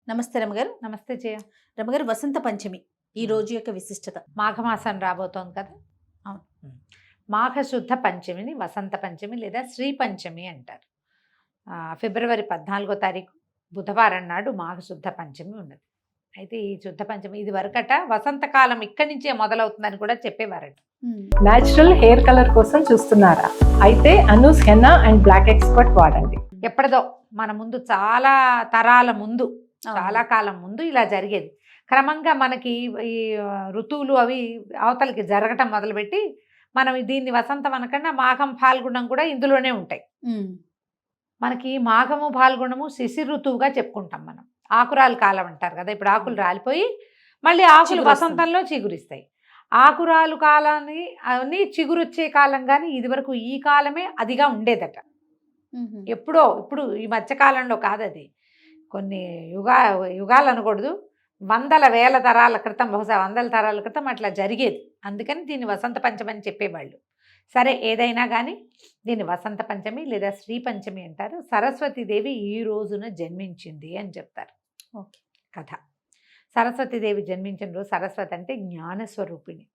నమస్తే రమగారు. నమస్తే జయ. రమగారు, వసంత పంచమి ఈ రోజు యొక్క విశిష్టత. మాఘమాసం రాబోతోంది కదా. అవును. మాఘ శుద్ధ పంచమిని వసంత పంచమి లేదా శ్రీ పంచమి అంటారు. ఫిబ్రవరి 14వ తారీఖు బుధవారం నాడు మాఘ శుద్ధ పంచమి ఉన్నది. అయితే ఈ శుద్ధ పంచమి ఇది వరకట వసంతకాలం ఇక్కడి నుంచే మొదలవుతుందని కూడా చెప్పేవారట. న్యాచురల్ హెయిర్ కలర్ కోసం చూస్తున్నారా? అయితే Anoos henna and black expert వాడండి. ఎప్పటిదో మన ముందు చాలా తరాల ముందు, చాలా కాలం ముందు ఇలా జరిగేది. క్రమంగా మనకి ఈ ఋతువులు అవి అవతలకి జరగటం మొదలుపెట్టి మనం దీన్ని వసంతం అనకుండా మాఘం ఫాల్గుణం కూడా ఇందులోనే ఉంటాయి. మనకి మాఘము ఫాల్గుణము శిశిర ఋతువుగా చెప్పుకుంటాం మనం. ఆకురాలు కాలం అంటారు కదా. ఇప్పుడు ఆకులు రాలిపోయి మళ్ళీ ఆకులు వసంతంలో చిగురిస్తాయి. ఆకురాలు కాలాన్ని అని చిగురొచ్చే కాలం, కానీ ఇది వరకు ఈ కాలమే అదిగా ఉండేదట. ఎప్పుడో ఇప్పుడు ఈ మధ్యకాలంలో కాదు, అది కొన్ని యుగాలు అనకూడదు, వందల వేల తరాల క్రితం, బహుశా వందల తరాల క్రితం అట్లా జరిగేది. అందుకని దీన్ని వసంత పంచమి అని చెప్పేవాళ్ళు. సరే, ఏదైనా కానీ దీన్ని వసంత పంచమి లేదా శ్రీ పంచమి అంటారు. సరస్వతీదేవి ఈ రోజున జన్మించింది అని చెప్తారు కథ. సరస్వతీదేవి జన్మించిన రోజు. సరస్వతి అంటే జ్ఞానస్వరూపిణి,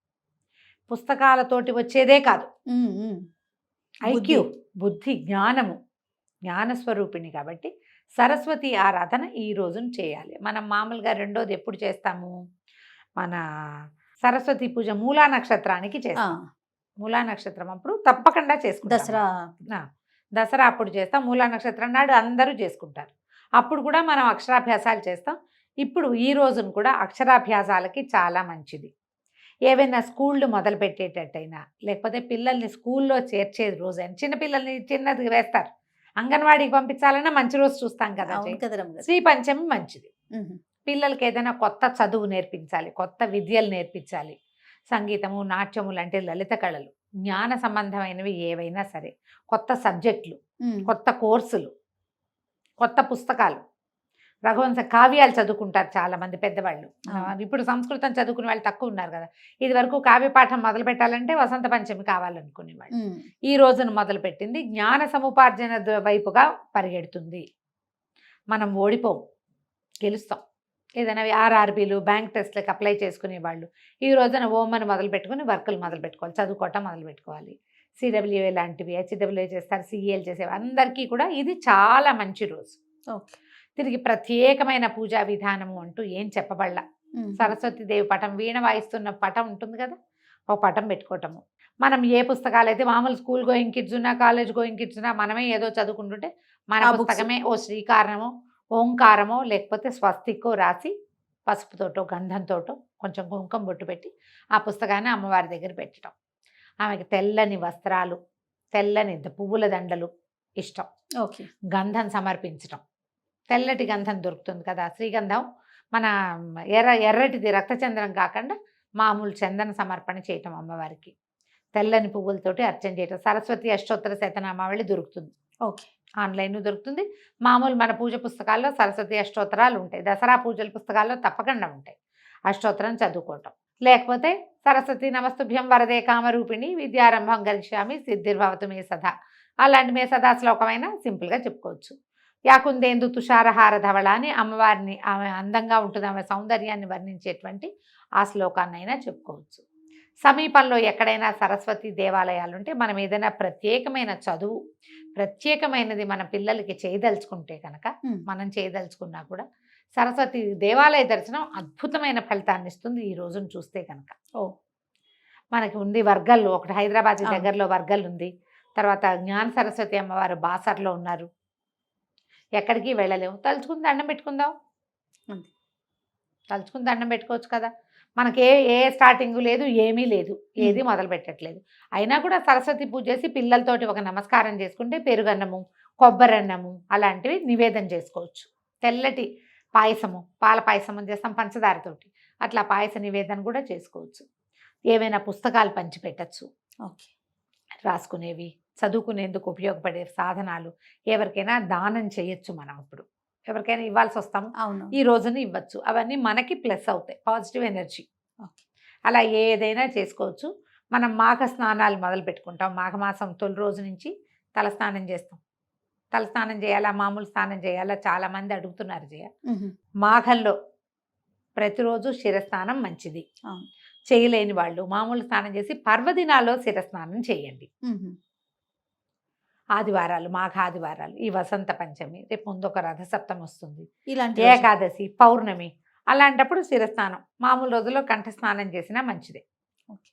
పుస్తకాలతోటి వచ్చేదే కాదు, ఐక్యూ, బుద్ధి, జ్ఞానము, జ్ఞానస్వరూపిణి. కాబట్టి సరస్వతి ఆరాధన ఈ రోజున చేయాలి. మనం మామూలుగా రెండోది ఎప్పుడు చేస్తాము? మన సరస్వతి పూజ మూలా నక్షత్రానికి చేస్తాం. మూలా నక్షత్రం అప్పుడు తప్పకుండా చేసుకుంటాం. దసరా అప్పుడు చేస్తాం. మూలా నక్షత్రం నాడు అందరూ చేసుకుంటారు. అప్పుడు కూడా మనం అక్షరాభ్యాసాలు చేస్తాం. ఇప్పుడు ఈ రోజున కూడా అక్షరాభ్యాసాలకి చాలా మంచిది. ఏవైనా స్కూళ్ళు మొదలు పెట్టేటట్టయినా, లేకపోతే పిల్లల్ని స్కూల్లో చేర్చేది రోజైనా, చిన్నపిల్లల్ని చిన్నది వేస్తారు, అంగన్వాడీకి పంపించాలన్నా మంచి రోజు చూస్తాం కదా. శ్రీ పంచమి మంచిది. పిల్లలకి ఏదైనా కొత్త చదువు నేర్పించాలి, కొత్త విద్యలు నేర్పించాలి, సంగీతము, నాట్యము లాంటి లలిత కళలు, జ్ఞాన సంబంధమైనవి ఏవైనా సరే, కొత్త సబ్జెక్టులు, కొత్త కోర్సులు, కొత్త పుస్తకాలు, రఘువంశ కావ్యాలు చదువుకుంటారు చాలామంది పెద్దవాళ్ళు. ఇప్పుడు సంస్కృతం చదువుకునే వాళ్ళు తక్కువ ఉన్నారు కదా. ఇది వరకు కావ్యపాఠం మొదలు పెట్టాలంటే వసంత పంచమి కావాలనుకునేవాళ్ళు. ఈ రోజున మొదలుపెట్టింది జ్ఞాన సముపార్జన వైపుగా పరిగెడుతుంది. మనం ఓడిపోం, గెలుస్తాం. ఏదైనా ఆర్ఆర్బీలు, బ్యాంక్ టెస్ట్లకు అప్లై చేసుకునే వాళ్ళు ఈ రోజున ఓమని మొదలు పెట్టుకుని వర్కులు మొదలు పెట్టుకోవాలి, చదువుకోవటం మొదలు పెట్టుకోవాలి. సిడబ్ల్యూఏ లాంటివి, హెచ్డబ్ల్యూఏ చేస్తారు, సిఈఎల్ చేసేవి, అందరికీ కూడా ఇది చాలా మంచి రోజు. తిరిగి ప్రత్యేకమైన పూజా విధానము అంటూ ఏం చెప్పబడలా. సరస్వతీదేవి పటం, వీణ వాయిస్తున్న పటం ఉంటుంది కదా, ఒక పటం పెట్టుకోవటము. మనం ఏ పుస్తకాలు అయితే మామూలు స్కూల్ గోయింగ్ కిడ్స్ ఉన్నా, కాలేజ్ గోయింగ్ కిడ్స్ ఉన్నా, మనమే ఏదో చదువుకుంటుంటే మన పుస్తకమే ఓ శ్రీకారణమో, ఓంకారమో, లేకపోతే స్వస్తికో రాసి పసుపుతోటో గంధంతోటో కొంచెం కుంకుమ బొట్టు పెట్టి ఆ పుస్తకాన్ని అమ్మవారి దగ్గర పెట్టడం. ఆమెకి తెల్లని వస్త్రాలు, తెల్లని పువ్వుల దండలు ఇష్టం. గంధం సమర్పించటం, తెల్లటి గంధం దొరుకుతుంది కదా, శ్రీగంధం. మన ఎర్రటిది రక్తచందనం కాకుండా మామూలు చందన సమర్పణ చేయటం అమ్మవారికి. తెల్లని పువ్వులతోటి అర్చన చేయటం. సరస్వతి అష్టోత్తర శతనామావళి దొరుకుతుంది, ఆన్లైన్ దొరుకుతుంది. మామూలు మన పూజ పుస్తకాల్లో సరస్వతి అష్టోత్తరాలు ఉంటాయి. దసరా పూజల పుస్తకాల్లో తప్పకుండా ఉంటాయి. అష్టోత్తరం చదువుకోవటం. లేకపోతే సరస్వతి నమస్తుభ్యం వరదే కామరూపిణి విద్యారంభం గరిష్యామి సిద్ధిర్భవతు మే సదా, అలాంటి మే సదా శ్లోకమైనా సింపుల్గా చెప్పుకోవచ్చు. యాకుందేందు తుషారహార ధవళ అని అమ్మవారిని, ఆమె అందంగా ఉంటుంది, ఆమె సౌందర్యాన్ని వర్ణించేటువంటి ఆ శ్లోకాన్నైనా చెప్పుకోవచ్చు. సమీపంలో ఎక్కడైనా సరస్వతి దేవాలయాలు ఉంటే మనం ఏదైనా ప్రత్యేకమైన చదువు, ప్రత్యేకమైనది మన పిల్లలకి చేయదలుచుకుంటే కనుక, మనం చేయదలుచుకున్నా కూడా సరస్వతి దేవాలయ దర్శనం అద్భుతమైన ఫలితాన్ని ఇస్తుంది ఈ రోజును చూస్తే కనుక. మనకి ఉంది వర్గల్, ఒకటి హైదరాబాద్ దగ్గరలో వర్గల్ ఉంది. తర్వాత జ్ఞాన సరస్వతి అమ్మవారు బాసర్లో ఉన్నారు. ఎక్కడికి వెళ్ళలేము, తలుచుకుని దండం పెట్టుకుందాం. తలుచుకుని దండం పెట్టుకోవచ్చు కదా. మనకి ఏ స్టార్టింగ్ లేదు, ఏమీ లేదు, ఏది మొదలు పెట్టట్లేదు. అయినా కూడా సరస్వతి పూజ చేసి పిల్లలతోటి ఒక నమస్కారం చేసుకుంటే పెరుగన్నము, కొబ్బరన్నము అలాంటివి నివేదన చేసుకోవచ్చు. తెల్లటి పాయసము, పాల పాయసము చేస్తాం పంచదారతోటి, అట్లా పాయస నివేదన కూడా చేసుకోవచ్చు. ఏవైనా పుస్తకాలు పంచిపెట్టచ్చు, రాసుకునేవి, చదువుకునేందుకు ఉపయోగపడే సాధనాలు ఎవరికైనా దానం చేయొచ్చు. మనం ఇప్పుడు ఎవరికైనా ఇవ్వాల్సి వస్తాము, ఈ రోజున ఇవ్వచ్చు. అవన్నీ మనకి ప్లస్ అవుతాయి, పాజిటివ్ ఎనర్జీ. అలా ఏదైనా చేసుకోవచ్చు. మనం మాఘ స్నానాలు మొదలు పెట్టుకుంటాం. మాఘమాసం తొలి రోజు నుంచి తలస్నానం చేస్తాం. తలస్నానం చేయాలా మామూలు స్నానం చేయాలా చాలామంది అడుగుతున్నారు జయ. మ్మ్. మాఘంలో ప్రతిరోజు శిరస్నానం మంచిది. అవును. చేయలేని వాళ్ళు మామూలు స్నానం చేసి పర్వదినాల్లో శిరస్నానం చేయండి. మ్మ్. ఆదివారాలు, మాఘ ఆదివారాలు, ఈ వసంత పంచమి, రేపు ముందు ఒక రథసప్తమి వస్తుంది, ఇలాంటి రోజు. ఏకాదశి, పౌర్ణమి, అలాంటప్పుడు శిరస్నానం. మామూలు రోజుల్లో కంఠ స్నానం చేసినా మంచిదే. ఓకే.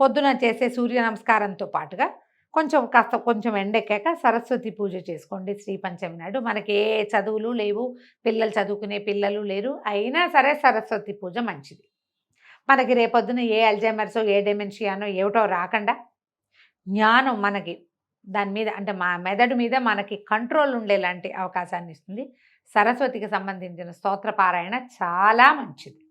పొద్దున చేసే సూర్య నమస్కారంతో పాటుగా కొంచెం ఎండెక్కాక సరస్వతి పూజ చేసుకోండి. శ్రీ పంచమి నాడు మనకి ఏ చదువులు లేవు, పిల్లలు చదువుకునే పిల్లలు లేరు, అయినా సరే సరస్వతి పూజ మంచిది. మనకి రేపొద్దున ఏ అల్జైమర్సో ఏ డెమెన్షియానో ఏమిటో రాకుండా జ్ఞానం మనకి దాని మీద అంటే మా మెదడు మీద మనకి కంట్రోల్ ఉండేలాంటి అవకాశాన్ని ఇస్తుంది. సరస్వతికి సంబంధించిన స్తోత్ర పారాయణ చాలా మంచిది.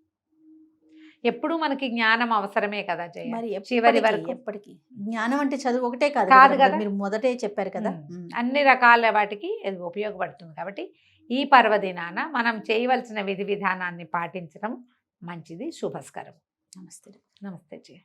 ఎప్పుడు మనకి జ్ఞానం అవసరమే కదా జయ. మరి చివరి వరకు ఎప్పటికీ జ్ఞానం అంటే చదువు ఒకటే కాదు కాదు కదా, కదా. మీరు మొదటే చెప్పారు కదా. అన్ని రకాల వాటికి ఇది ఉపయోగపడుతుంది. కాబట్టి ఈ పర్వదినాన మనం చేయవలసిన విధి విధానాన్ని పాటించడం మంచిది, శుభస్కరం. నమస్తే. నమస్తే జయ.